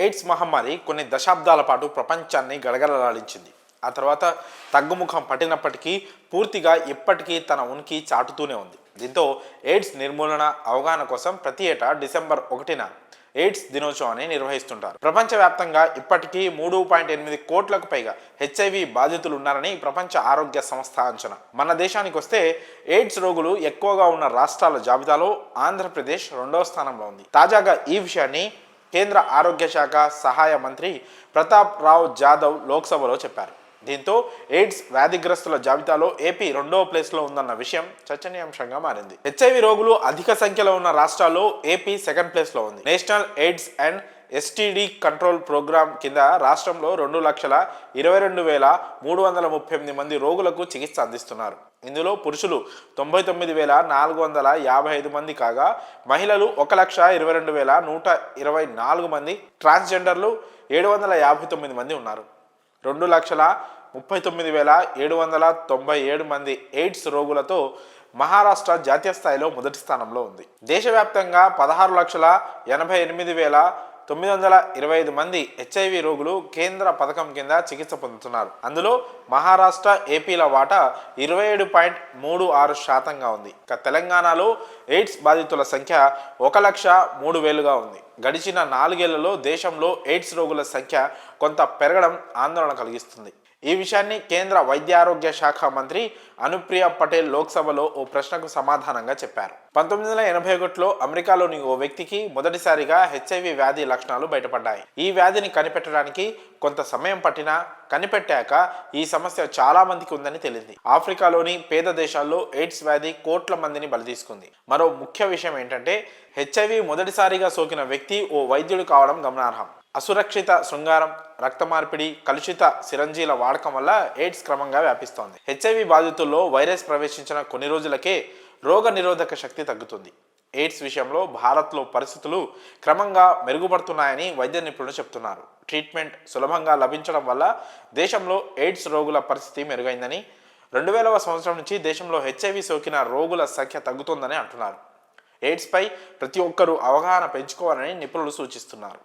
AIDS మహమ్మారి కొన్ని దశాబ్దాల పాటు ప్రపంచాన్ని గడగడలాడించింది. ఆ తర్వాత తగ్గుముఖం పట్టినప్పటికీ పూర్తిగా ఇప్పటికీ తన ఉనికి చాటుతూనే ఉంది. దీంతో ఎయిడ్స్ నిర్మూలన అవగాహన కోసం ప్రతి ఏటా డిసెంబర్ 1న ఎయిడ్స్ దినోత్సవాన్ని నిర్వహిస్తుంటారు. ప్రపంచవ్యాప్తంగా ఇప్పటికీ 3.8 కోట్లకు పైగా హెచ్ఐవి బాధితులు ఉన్నారని ప్రపంచ ఆరోగ్య సంస్థ అంచనా. మన దేశానికి వస్తే ఎయిడ్స్ రోగులు ఎక్కువగా ఉన్న రాష్ట్రాల జాబితాలో ఆంధ్రప్రదేశ్ 2వ స్థానంలో ఉంది. తాజాగా ఈ విషయాన్ని కేంద్ర ఆరోగ్య శాఖ సహాయ మంత్రి ప్రతాప్ రావ్ జాదవ్ లోక్సభలో చెప్పారు. దీంతో ఎయిడ్స్ వ్యాధిగ్రస్తుల జాబితాలో ఏపీ 2వ ప్లేస్లో ఉందన్న విషయం చర్చనీయాంశంగా మారింది. హెచ్ఐవి రోగులు అధిక సంఖ్యలో ఉన్న రాష్ట్రాల్లో ఏపీ 2nd ప్లేస్లో ఉంది. National AIDS and STD control program కింద రాష్ట్రంలో 2,22,338 మంది రోగులకు చికిత్స అందిస్తున్నారు. ఇందులో పురుషులు 99,455 మంది కాగా మహిళలు 1,22,124 మంది, ట్రాన్స్జెండర్లు 759 మంది ఉన్నారు. 2,39,797 మంది ఎయిడ్స్ రోగులతో మహారాష్ట్ర జాతీయ స్థాయిలో మొదటి స్థానంలో ఉంది. దేశవ్యాప్తంగా 16,88,925 మంది హెచ్ఐవి రోగులు కేంద్ర పథకం కింద చికిత్స పొందుతున్నారు. అందులో మహారాష్ట్ర, ఏపీల వాటా 27.36% ఉంది. ఇక తెలంగాణలో ఎయిడ్స్ బాధితుల సంఖ్య 1,03,000గా ఉంది. గడిచిన 4 ఏళ్లలో దేశంలో ఎయిడ్స్ రోగుల సంఖ్య కొంత పెరగడం ఆందోళన కలిగిస్తుంది. ఈ విషయాన్ని కేంద్ర వైద్యారోగ్య శాఖ మంత్రి అనుప్రియ పటేల్ లోక్సభలో ఓ ప్రశ్నకు సమాధానంగా చెప్పారు. 1981లో అమెరికాలోని ఓ వ్యక్తికి మొదటిసారిగా హెచ్ఐవి వ్యాధి లక్షణాలు బయటపడ్డాయి. ఈ వ్యాధిని కనిపెట్టడానికి కొంత సమయం పట్టినా కనిపెట్టాక ఈ సమస్య చాలా మందికి ఉందని తెలిసింది. ఆఫ్రికాలోని పేద దేశాల్లో ఎయిడ్స్ వ్యాధి కోట్ల మందిని బలితీసుకుంది. మరో ముఖ్య విషయం ఏంటంటే హెచ్ఐవి మొదటిసారిగా సోకిన వ్యక్తి ఓ వైద్యుడు కావడం గమనార్హం. అసురక్షిత శృంగారం, రక్త మార్పిడి, కలుషిత సిరంజీల వాడకం వల్ల ఎయిడ్స్ క్రమంగా వ్యాపిస్తోంది. హెచ్ఐవి బాధితుల్లో వైరస్ ప్రవేశించిన కొన్ని రోజులకే రోగ నిరోధక శక్తి తగ్గుతుంది. ఎయిడ్స్ విషయంలో భారత్లో పరిస్థితులు క్రమంగా మెరుగుపడుతున్నాయని వైద్య నిపుణులు చెబుతున్నారు. ట్రీట్మెంట్ సులభంగా లభించడం వల్ల దేశంలో ఎయిడ్స్ రోగుల పరిస్థితి మెరుగైందని, 2000వ సంవత్సరం నుంచి దేశంలో హెచ్ఐవి సోకిన రోగుల సంఖ్య తగ్గుతోందని అంటున్నారు. ఎయిడ్స్పై ప్రతి ఒక్కరూ అవగాహన పెంచుకోవాలని నిపుణులు సూచిస్తున్నారు.